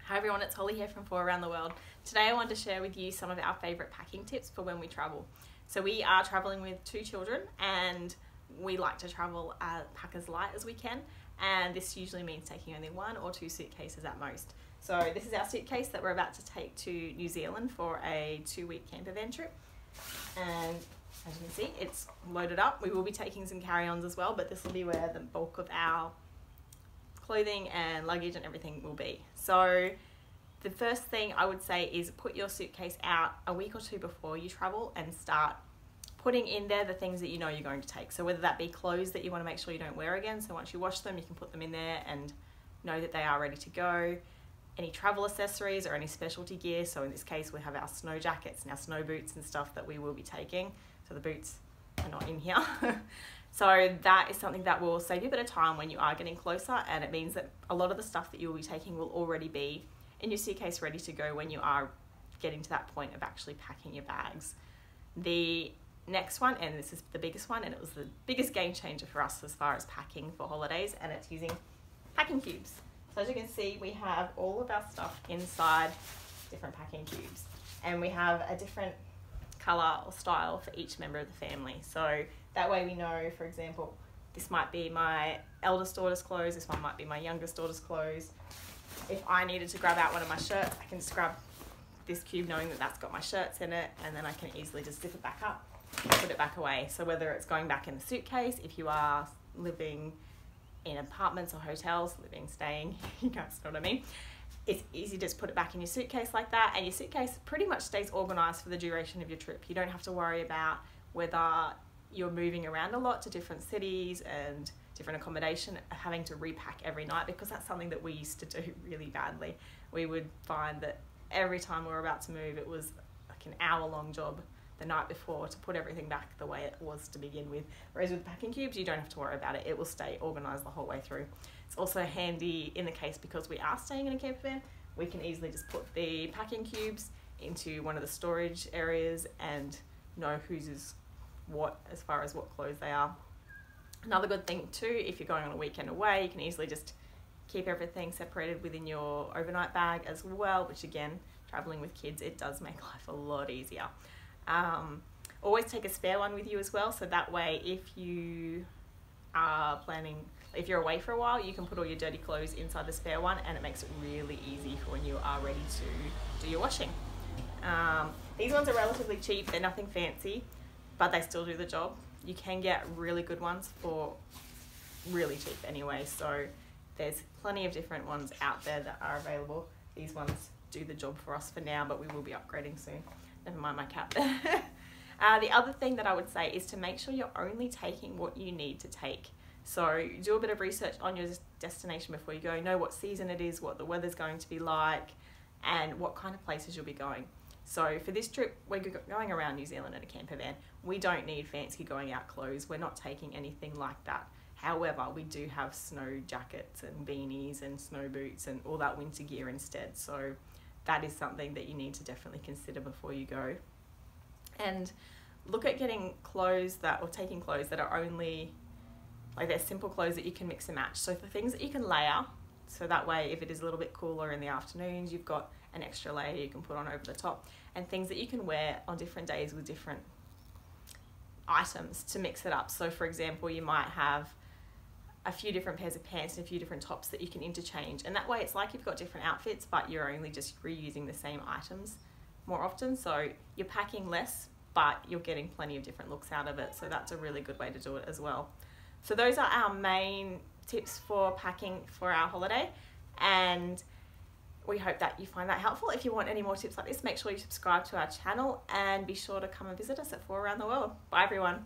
Hi everyone, it's Holly here from For Around the World. Today I wanted to share with you some of our favourite packing tips for when we travel. So we are travelling with 2 children and we like to travel pack as light as we can, and this usually means taking only 1 or 2 suitcases at most. So this is our suitcase that we're about to take to New Zealand for a 2-week camper van trip, and as you can see it's loaded up. We will be taking some carry-ons as well, but this will be where the bulk of our clothing and luggage and everything will be. So the first thing I would say is put your suitcase out a week or 2 before you travel and start putting in there the things that you know you're going to take. So whether that be clothes that you want to make sure you don't wear again, so once you wash them you can put them in there and know that they are ready to go. Any travel accessories or any specialty gear, so in this case we have our snow jackets and our snow boots and stuff that we will be taking. So the boots are not in here. So that is something that will save you a bit of time when you are getting closer, and it means that a lot of the stuff that you'll be taking will already be in your suitcase ready to go when you are getting to that point of actually packing your bags. The next one, and this is the biggest one, and it was the biggest game changer for us as far as packing for holidays, and it's using packing cubes. So as you can see, we have all of our stuff inside different packing cubes, and we have a different colour or style for each member of the family. So that way we know, for example, this might be my eldest daughter's clothes, this one might be my youngest daughter's clothes. If I needed to grab out one of my shirts, I can just grab this cube knowing that that's got my shirts in it, and then I can easily just zip it back up and put it back away. So whether it's going back in the suitcase, if you are living in apartments or hotels, staying, you guys know what I mean, it's easy to just put it back in your suitcase like that, and your suitcase pretty much stays organised for the duration of your trip. You don't have to worry about whether you're moving around a lot to different cities and different accommodation, having to repack every night, because that's something that we used to do really badly. We would find that every time we were about to move, it was like an hour-long job the night before to put everything back the way it was to begin with. Whereas with packing cubes, you don't have to worry about it. It will stay organised the whole way through. It's also handy in the case because we are staying in a camper van. We can easily just put the packing cubes into one of the storage areas and know whose is what as far as what clothes they are. Another good thing too, if you're going on a weekend away, you can easily just keep everything separated within your overnight bag as well, which again, traveling with kids, it does make life a lot easier. Always take a spare one with you as well, so that way if you are planning, if you're away for a while, you can put all your dirty clothes inside the spare one, and it makes it really easy for when you are ready to do your washing. These ones are relatively cheap, they're nothing fancy, but they still do the job. You can get really good ones for really cheap anyway, so there's plenty of different ones out there that are available. These ones do the job for us for now, but we will be upgrading soon. Never mind my cat. The other thing that I would say is to make sure you're only taking what you need to take. So do a bit of research on your destination before you go. Know what season it is, what the weather's going to be like, and what kind of places you'll be going. So for this trip, we're going around New Zealand in a camper van. We don't need fancy going out clothes. We're not taking anything like that. However, we do have snow jackets and beanies and snow boots and all that winter gear instead. So that is something that you need to definitely consider before you go. And look at getting clothes that, or taking clothes that are only, like they're simple clothes that you can mix and match. So for things that you can layer, so that way if it is a little bit cooler in the afternoons, you've got an extra layer you can put on over the top, and things that you can wear on different days with different items to mix it up. So for example, you might have a few different pairs of pants and a few different tops that you can interchange, and that way it's like you've got different outfits but you're only just reusing the same items more often, so you're packing less but you're getting plenty of different looks out of it. So that's a really good way to do it as well. So those are our main tips for packing for our holiday, and we hope that you find that helpful. If you want any more tips like this, make sure you subscribe to our channel and be sure to come and visit us at For Around the World. Bye everyone.